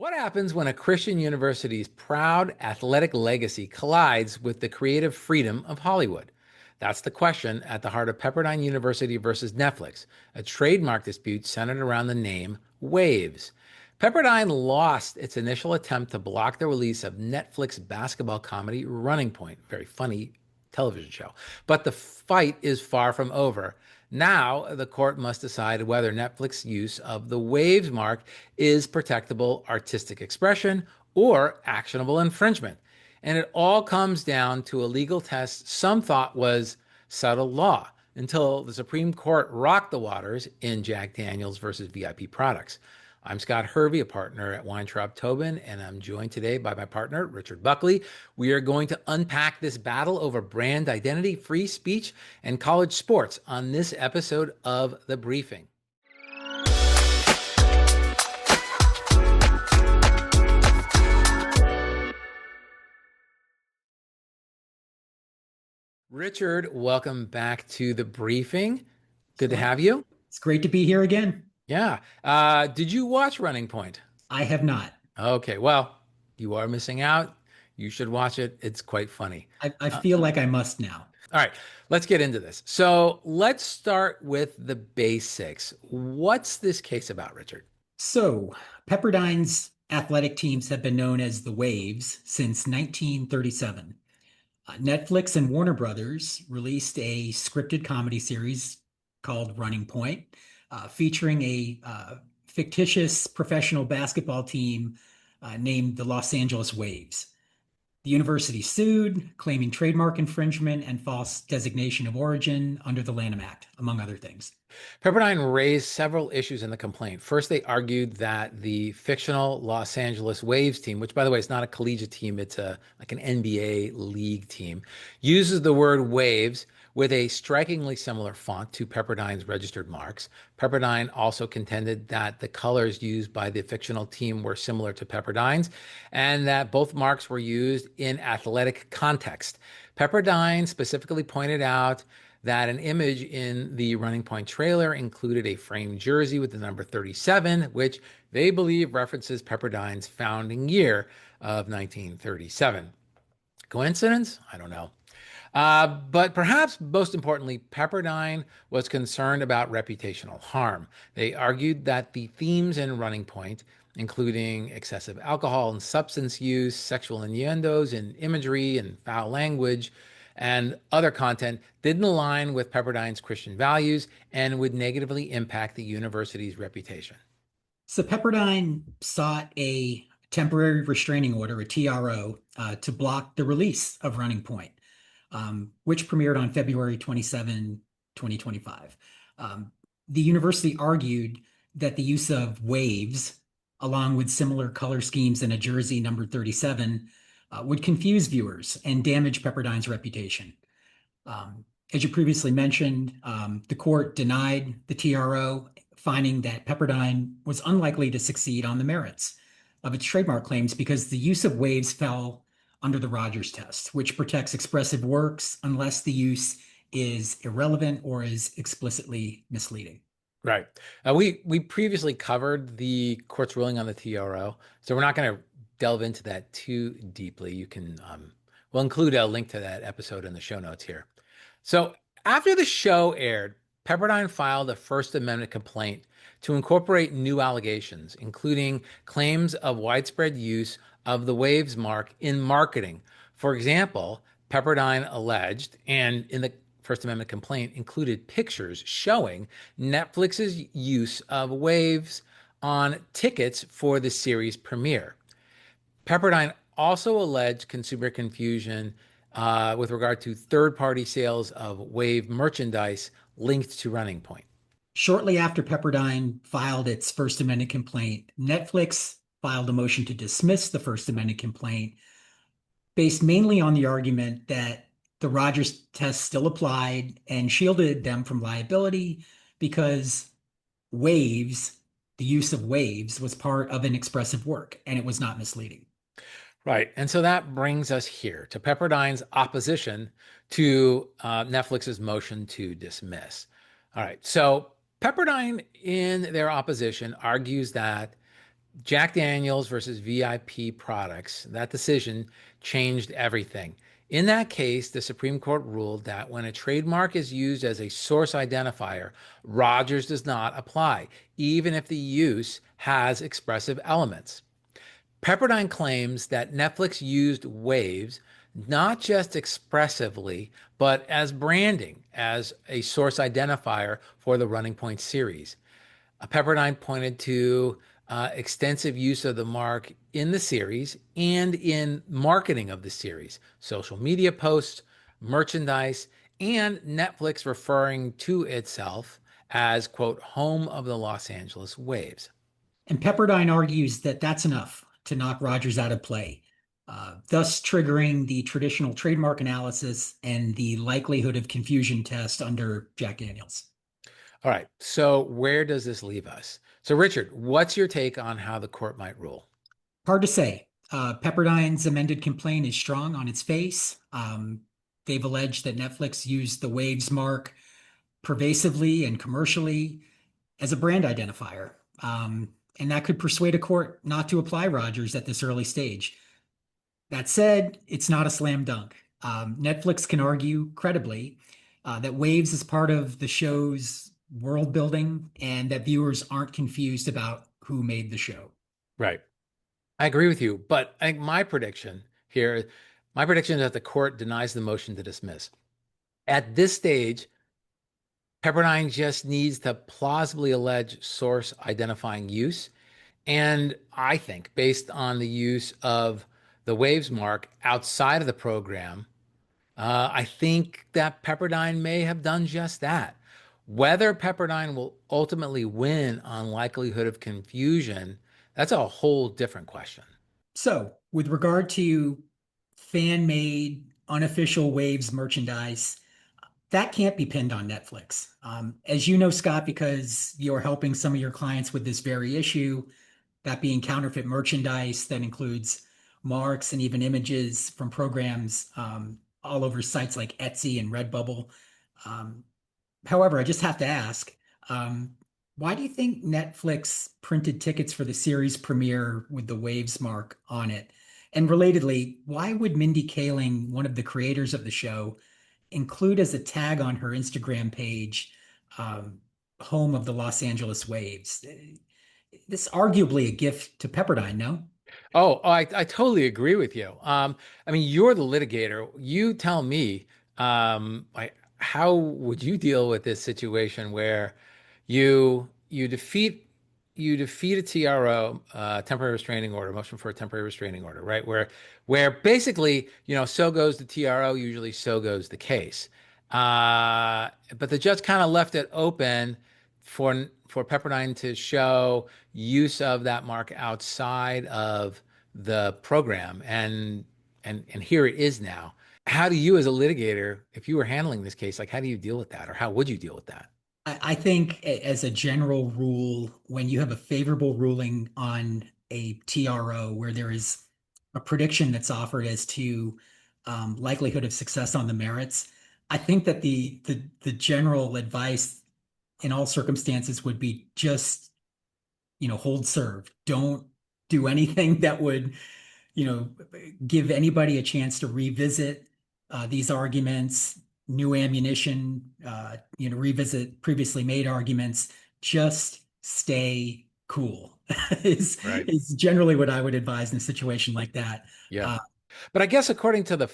What happens when a Christian university's proud athletic legacy collides with the creative freedom of Hollywood? That's the question at the heart of Pepperdine University versus Netflix, a trademark dispute centered around the name Waves. Pepperdine lost its initial attempt to block the release of Netflix basketball comedy Running Point, very funny television show. But the fight is far from over. Now, the court must decide whether Netflix's use of the Waves mark is protectable artistic expression or actionable infringement. And it all comes down to a legal test some thought was settled law until the Supreme Court rocked the waters in Jack Daniels versus VIP Products. I'm Scott Hervey, a partner at Weintraub Tobin, and I'm joined today by my partner, Richard Buckley. We are going to unpack this battle over brand identity, free speech, and college sports on this episode of The Briefing. Richard, welcome back to The Briefing. Good to have you. It's great to be here again. Yeah. Did you watch Running Point? I have not. Okay, well, you are missing out. You should watch it. It's quite funny. I feel like I must now. All right, let's get into this. So let's start with the basics. What's this case about, Richard? So, Pepperdine's athletic teams have been known as the Waves since 1937. Netflix and Warner Brothers released a scripted comedy series called Running Point, featuring a fictitious professional basketball team named the Los Angeles Waves. The university sued, claiming trademark infringement and false designation of origin under the Lanham Act, among other things. Pepperdine raised several issues in the complaint. First, they argued that the fictional Los Angeles Waves team, which by the way is not a collegiate team, it's like an NBA league team, uses the word waves with a strikingly similar font to Pepperdine's registered marks. Pepperdine also contended that the colors used by the fictional team were similar to Pepperdine's and that both marks were used in athletic context. Pepperdine specifically pointed out that an image in the Running Point trailer included a framed jersey with the number 37, which they believe references Pepperdine's founding year of 1937. Coincidence? I don't know. But perhaps most importantly, Pepperdine was concerned about reputational harm. They argued that the themes in Running Point, including excessive alcohol and substance use, sexual innuendos and imagery and foul language, and other content, didn't align with Pepperdine's Christian values and would negatively impact the university's reputation. So Pepperdine sought a temporary restraining order, a TRO, to block the release of Running Point, which premiered on February 27, 2025. The university argued that the use of waves, along with similar color schemes in a jersey numbered 37, would confuse viewers and damage Pepperdine's reputation. As you previously mentioned, the court denied the TRO, finding that Pepperdine was unlikely to succeed on the merits of its trademark claims because the use of waves fell under the Rogers test, which protects expressive works unless the use is irrelevant or is explicitly misleading. Right. We previously covered the court's ruling on the TRO, so we're not going to delve into that too deeply. You can, we'll include a link to that episode in the show notes here. So after the show aired, Pepperdine filed a First Amendment complaint to incorporate new allegations, including claims of widespread use of the Waves mark in marketing. For example, Pepperdine alleged, and in the First Amendment complaint included pictures showing Netflix's use of Waves on tickets for the series premiere. Pepperdine also alleged consumer confusion with regard to third-party sales of Wave merchandise linked to Running Point. Shortly after Pepperdine filed its First Amendment complaint, Netflix filed a motion to dismiss the First Amendment complaint based mainly on the argument that the Rogers test still applied and shielded them from liability because waves, the use of waves, was part of an expressive work and it was not misleading. Right. And so that brings us here to Pepperdine's opposition to Netflix's motion to dismiss. All right. So Pepperdine, in their opposition, argues that Jack Daniels versus VIP products, that decision changed everything. In that case, the Supreme Court ruled that when a trademark is used as a source identifier, Rogers does not apply, even if the use has expressive elements. Pepperdine claims that Netflix used waves not just expressively, but as branding, as a source identifier for the Running Point series. Pepperdine pointed to extensive use of the mark in the series and in marketing of the series, social media posts, merchandise, and Netflix referring to itself as, quote, home of the Los Angeles Waves. And Pepperdine argues that that's enough to knock Rogers out of play, thus triggering the traditional trademark analysis and the likelihood of confusion test under Jack Daniels. All right, so where does this leave us? So, Richard, what's your take on how the court might rule? Hard to say. Pepperdine's amended complaint is strong on its face. They've alleged that Netflix used the Waves mark pervasively and commercially as a brand identifier. And that could persuade a court not to apply Rogers at this early stage. That said, it's not a slam dunk. Netflix can argue credibly that Waves is part of the show's world building and that viewers aren't confused about who made the show. Right. I agree with you, but I think my prediction is that the court denies the motion to dismiss. At this stage, Pepperdine just needs to plausibly allege source identifying use. And I think, based on the use of the Waves mark outside of the program, I think that Pepperdine may have done just that. Whether Pepperdine will ultimately win on likelihood of confusion, that's a whole different question. So, with regard to fan made, unofficial Waves merchandise, that can't be pinned on Netflix. As you know, Scott, because you're helping some of your clients with this very issue, that being counterfeit merchandise that includes marks and even images from programs all over sites like Etsy and Redbubble. Um, However, I just have to ask, um, why do you think Netflix printed tickets for the series premiere with the Waves mark on it? And relatedly, why would Mindy Kaling, one of the creators of the show, include as a tag on her Instagram page, um, home of the Los Angeles Waves? This arguably a gift to Pepperdine, no? I totally agree with you. I mean, you're the litigator. You tell me, how would you deal with this situation where you defeat a TRO, temporary restraining order, motion for a temporary restraining order, right? Where basically, so goes the TRO, usually so goes the case. But the judge kind of left it open for Pepperdine to show use of that mark outside of the program, and here it is now. How do you, as a litigator, if you were handling this case, like how do you deal with that, or how would you deal with that? I think as a general rule, when you have a favorable ruling on a TRO where there is a prediction that's offered as to likelihood of success on the merits, I think that the general advice in all circumstances would be just, hold serve. Don't do anything that would, you know, give anybody a chance to revisit these arguments, new ammunition, revisit previously made arguments. Just stay cool is Right. is generally what I would advise in a situation like that. Yeah. Uh, But I guess according to the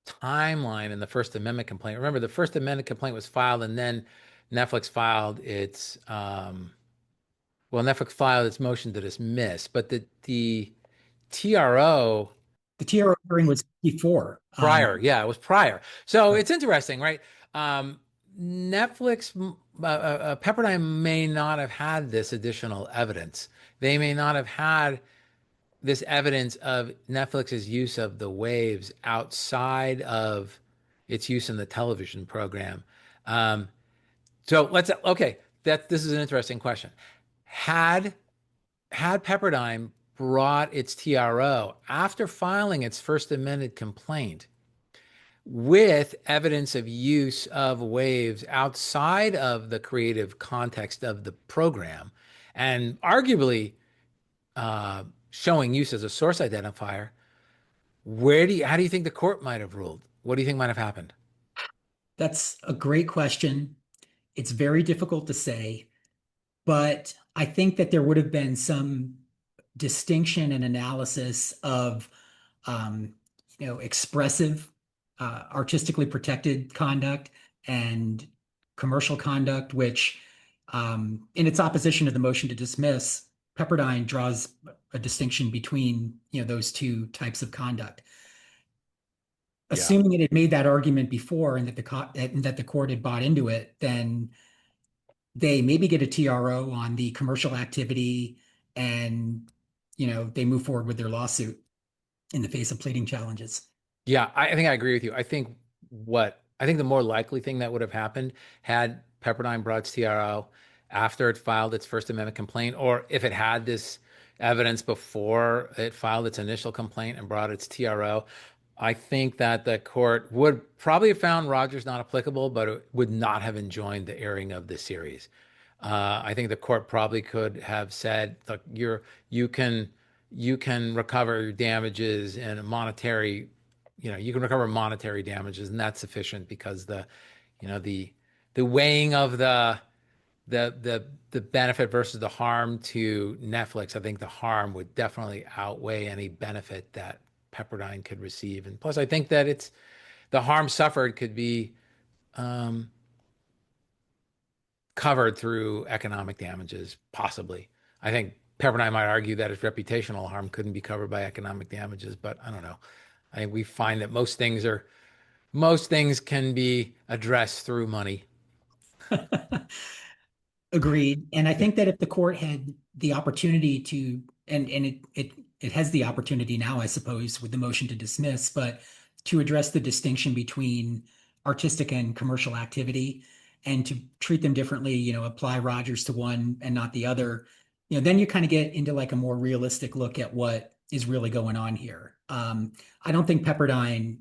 timeline in the First Amendment complaint, remember the First Amendment complaint was filed and then Netflix filed its Netflix filed its motion to dismiss, but the TRO the TRO hearing was before. prior, yeah, it was prior. So it's interesting, right? Um, Netflix, Pepperdine may not have had this additional evidence. They may not have had this evidence of Netflix's use of the waves outside of its use in the television program. Um, so let's okay. This is an interesting question. Had had Pepperdine brought its TRO after filing its first amended complaint with evidence of use of waves outside of the creative context of the program, and arguably showing use as a source identifier, how do you think the court might have ruled? What do you think might have happened? That's a great question. It's very difficult to say, but I think that there would have been some distinction and analysis of, um, expressive, artistically protected conduct and commercial conduct, which, in its opposition to the motion to dismiss, Pepperdine draws a distinction between, those two types of conduct. Yeah. Assuming it had made that argument before and that the court had bought into it, then they maybe get a TRO on the commercial activity, and they move forward with their lawsuit in the face of pleading challenges. Yeah, I think I agree with you. I think the more likely thing that would have happened had Pepperdine brought its TRO after it filed its First Amendment complaint, or if it had this evidence before it filed its initial complaint and brought its TRO, I think that the court would probably have found Rogers not applicable, but it would not have enjoined the airing of the series. I think the court probably could have said, "Look, you can you can recover your damages in a monetary, you can recover monetary damages, and that's sufficient because you know, the weighing of the benefit versus the harm to Netflix. I think the harm would definitely outweigh any benefit that Pepperdine could receive, and plus, I think that it's the harm suffered could be um, covered through economic damages, possibly. I think Pepperdine might argue that its reputational harm couldn't be covered by economic damages, but I don't know. I think we find that most things can be addressed through money. Agreed. And I Yeah. think that if the court had the opportunity to, and it has the opportunity now, I suppose, with the motion to dismiss, but to address the distinction between artistic and commercial activity and to treat them differently, apply Rogers to one and not the other, then you kind of get into like a more realistic look at what is really going on here. I don't think Pepperdine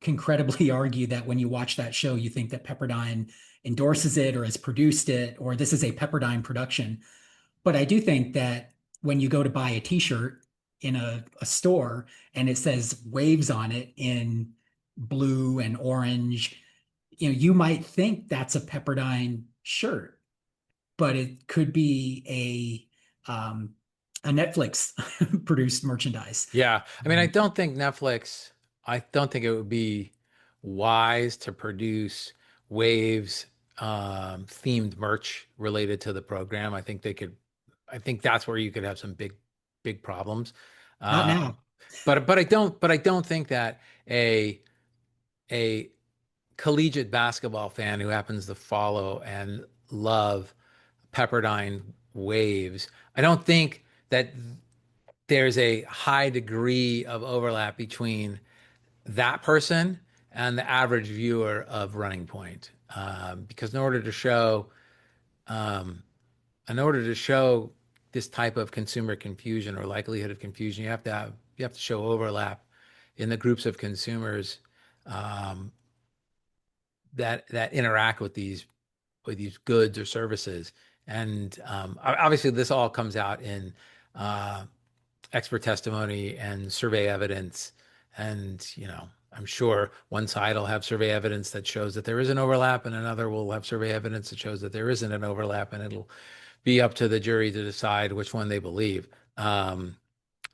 can credibly argue that when you watch that show, you think that Pepperdine endorses it or has produced it, or this is a Pepperdine production. But I do think that when you go to buy a t-shirt in a store and it says waves on it in blue and orange, you might think that's a Pepperdine shirt, but it could be a Netflix produced merchandise. Yeah. I mean, Um, I don't think it would be wise to produce Waves themed merch related to the program. I think that's where you could have some big problems. Not Um, now. but I don't think that a, a collegiate basketball fan who happens to follow and love Pepperdine Waves, I don't think that there's a high degree of overlap between that person and the average viewer of Running Point. Because um, in order to show this type of consumer confusion or likelihood of confusion, you have to show overlap in the groups of consumers um, that interact with these goods or services. And obviously, this all comes out in uh, expert testimony and survey evidence. And, I'm sure one side will have survey evidence that shows that there is an overlap, and another will have survey evidence that shows that there isn't an overlap, and it'll be up to the jury to decide which one they believe. And,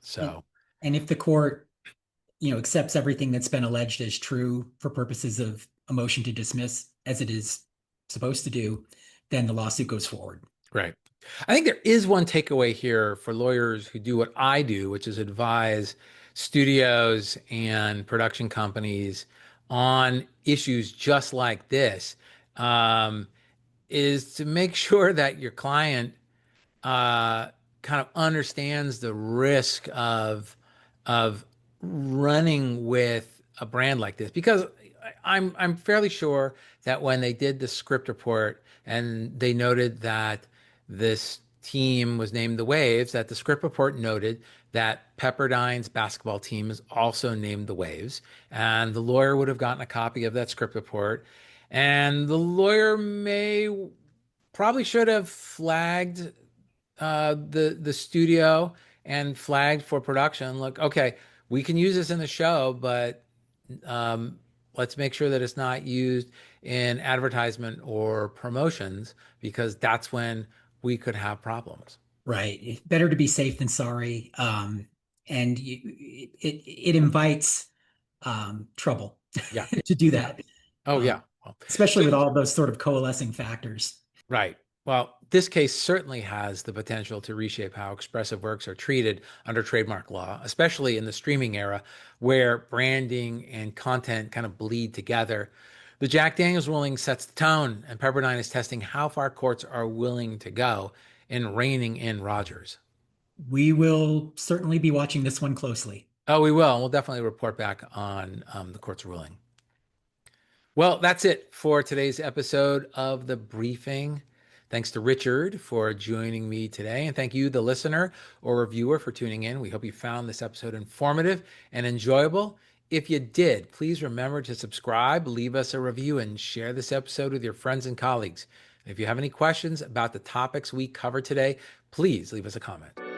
So, and if the court, accepts everything that's been alleged as true for purposes of a motion to dismiss, as it is supposed to do, then the lawsuit goes forward. right. I think there is one takeaway here for lawyers who do what I do, which is advise studios and production companies on issues just like this, um, is to make sure that your client uh, kind of understands the risk of running with a brand like this, because I'm fairly sure that when they did the script report and they noted that this team was named the Waves, that the script report noted that Pepperdine's basketball team is also named the Waves, and the lawyer would have gotten a copy of that script report, and the lawyer may probably should have flagged the studio and flagged for production. Look, okay, we can use this in the show, but um, let's make sure that it's not used in advertisement or promotions because that's when we could have problems. Right. Better to be safe than sorry. And it invites trouble Yeah. to do Yeah. that, Oh, um, yeah. Well, especially so with all those sort of coalescing factors. right. Well, this case certainly has the potential to reshape how expressive works are treated under trademark law, especially in the streaming era where branding and content kind of bleed together. The Jack Daniels ruling sets the tone, and Pepperdine is testing how far courts are willing to go in reining in Rogers. We will certainly be watching this one closely. Oh, we will. And we'll definitely report back on the court's ruling. Well, that's it for today's episode of The Briefing. Thanks to Richard for joining me today. And thank you, the listener or reviewer, for tuning in. We hope you found this episode informative and enjoyable. If you did, please remember to subscribe, leave us a review, and share this episode with your friends and colleagues. And if you have any questions about the topics we covered today, please leave us a comment.